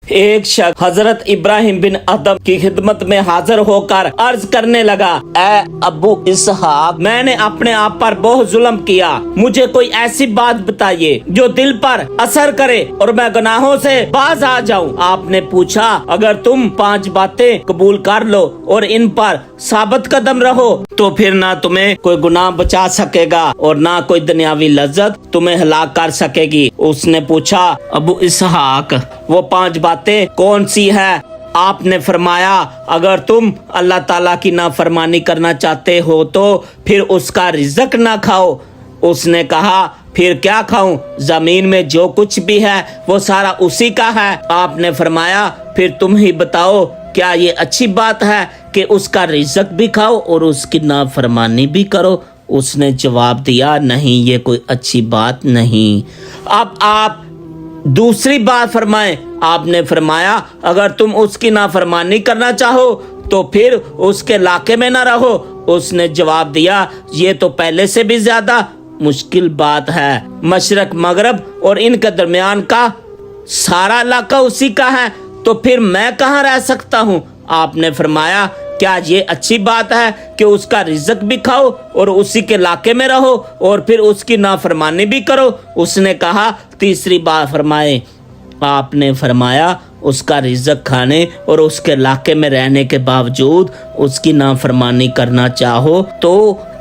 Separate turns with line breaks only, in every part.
ایک شخص حضرت ابراہیم بن ادم کی خدمت میں حاضر ہو کر عرض کرنے لگا، اے ابو اسحاق، میں نے اپنے آپ پر بہت ظلم کیا، مجھے کوئی ایسی بات بتائیے جو دل پر اثر کرے اور میں گناہوں سے باز آ جاؤں۔ آپ نے پوچھا، اگر تم 5 باتیں قبول کر لو اور ان پر ثابت قدم رہو تو پھر نہ تمہیں کوئی گناہ بچا سکے گا اور نہ کوئی دنیاوی لذت تمہیں ہلاک کر سکے گی۔ اس نے پوچھا، ابو اسحاق، وہ 5 باتیں کون سی ہے؟ آپ نے فرمایا، اگر تم اللہ تعالیٰ کی نافرمانی کرنا چاہتے ہو تو پھر اس کا رزق نہ کھاؤ۔ اس نے کہا، پھر کیا کھاؤں؟ زمین میں جو کچھ بھی ہے وہ سارا اسی کا ہے۔ آپ نے فرمایا، پھر تم ہی بتاؤ، کیا یہ اچھی بات ہے کہ اس کا رزق بھی کھاؤ اور اس کی نافرمانی بھی کرو؟ اس نے جواب دیا، نہیں، یہ کوئی اچھی بات نہیں۔ اب آپ دوسری بات فرمائیں۔ آپ نے فرمایا، اگر تم اس کی نافرمانی کرنا چاہو تو پھر اس کے علاقے میں نہ رہو۔ اس نے جواب دیا، یہ تو پہلے سے بھی زیادہ مشکل بات ہے، مشرق مغرب اور ان کے درمیان کا سارا علاقہ اسی کا ہے، تو پھر میں کہاں رہ سکتا ہوں؟ آپ نے فرمایا، کیا یہ اچھی بات ہے کہ اس کا رزق بھی کھاؤ اور اسی کے علاقے میں رہو اور پھر اس کی نافرمانی بھی کرو؟ اس نے کہا، تیسری بات فرمائے۔ آپ نے فرمایا، اس کا رزق کھانے اور اس کے علاقے میں رہنے کے باوجود اس کی نافرمانی کرنا چاہو تو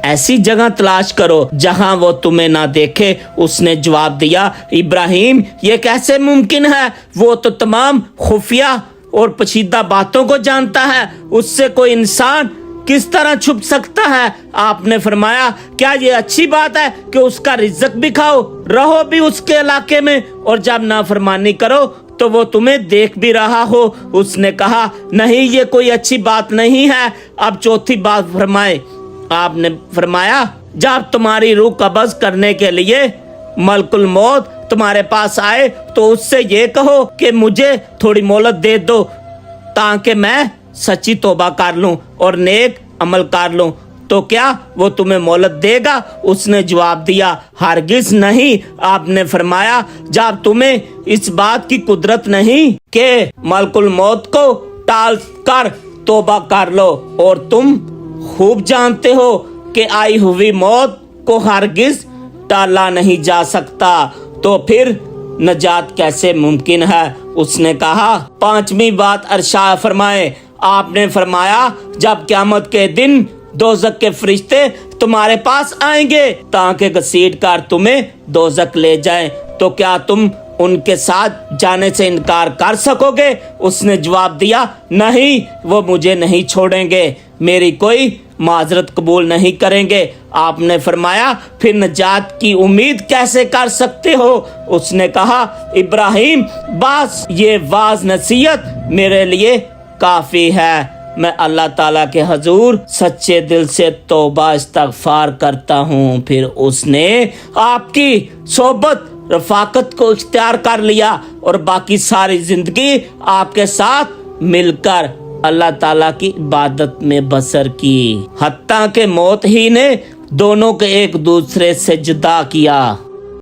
ایسی جگہ تلاش کرو جہاں وہ تمہیں نہ دیکھے۔ اس نے جواب دیا، ابراہیم، یہ کیسے ممکن ہے؟ وہ تو تمام خفیہ اور پوشیدہ باتوں کو جانتا ہے، اس سے کوئی انسان کس طرح چھپ سکتا ہے؟ آپ نے فرمایا، کیا یہ اچھی بات ہے کہ اس کا رزق بھی کھاؤ، رہو بھی اس کے علاقے میں، اور جب نافرمانی کرو تو وہ تمہیں دیکھ بھی رہا ہو؟ اس نے کہا، نہیں، یہ کوئی اچھی بات نہیں ہے۔ اب چوتھی بات فرمائے۔ آپ نے فرمایا، جب تمہاری روح قبض کرنے کے لیے ملک الموت تمہارے پاس آئے تو اس سے یہ کہو کہ مجھے تھوڑی مہلت دے دو تاکہ میں سچی توبہ کر لوں اور نیک عمل کر لوں، تو کیا وہ تمہیں مہلت دے گا؟ اس نے جواب دیا، ہرگز نہیں۔ آپ نے فرمایا، جب تمہیں اس بات کی قدرت نہیں کہ ملک الموت کو ٹال کر توبہ کر لو اور تم خوب جانتے ہو کہ آئی ہوئی موت کو ہرگز ٹالا نہیں جا سکتا، تو پھر نجات کیسے ممکن ہے؟ اس نے کہا، 5ویں بات ارشاد فرمائے۔ آپ نے فرمایا، جب قیامت کے دن دوزخ کے فرشتے تمہارے پاس آئیں گے تاکہ گھسیٹ کر تمہیں دوزخ لے جائیں تو کیا تم ان کے ساتھ جانے سے انکار کر سکو گے؟ اس نے جواب دیا، نہیں، وہ مجھے نہیں چھوڑیں گے، میری کوئی معذرت قبول نہیں کریں گے۔ آپ نے فرمایا، پھر نجات کی امید کیسے کر سکتے ہو؟ اس نے کہا، ابراہیم، بس یہ واعظ نصیحت میرے لیے کافی ہے، میں اللہ تعالیٰ کے حضور سچے دل سے توبہ استغفار کرتا ہوں۔ پھر اس نے آپ کی صحبت رفاقت کو اختیار کر لیا اور باقی ساری زندگی آپ کے ساتھ مل کر اللہ تعالیٰ کی عبادت میں بسر کی، حتیٰ کہ موت ہی نے دونوں کو ایک دوسرے سے جدا کیا۔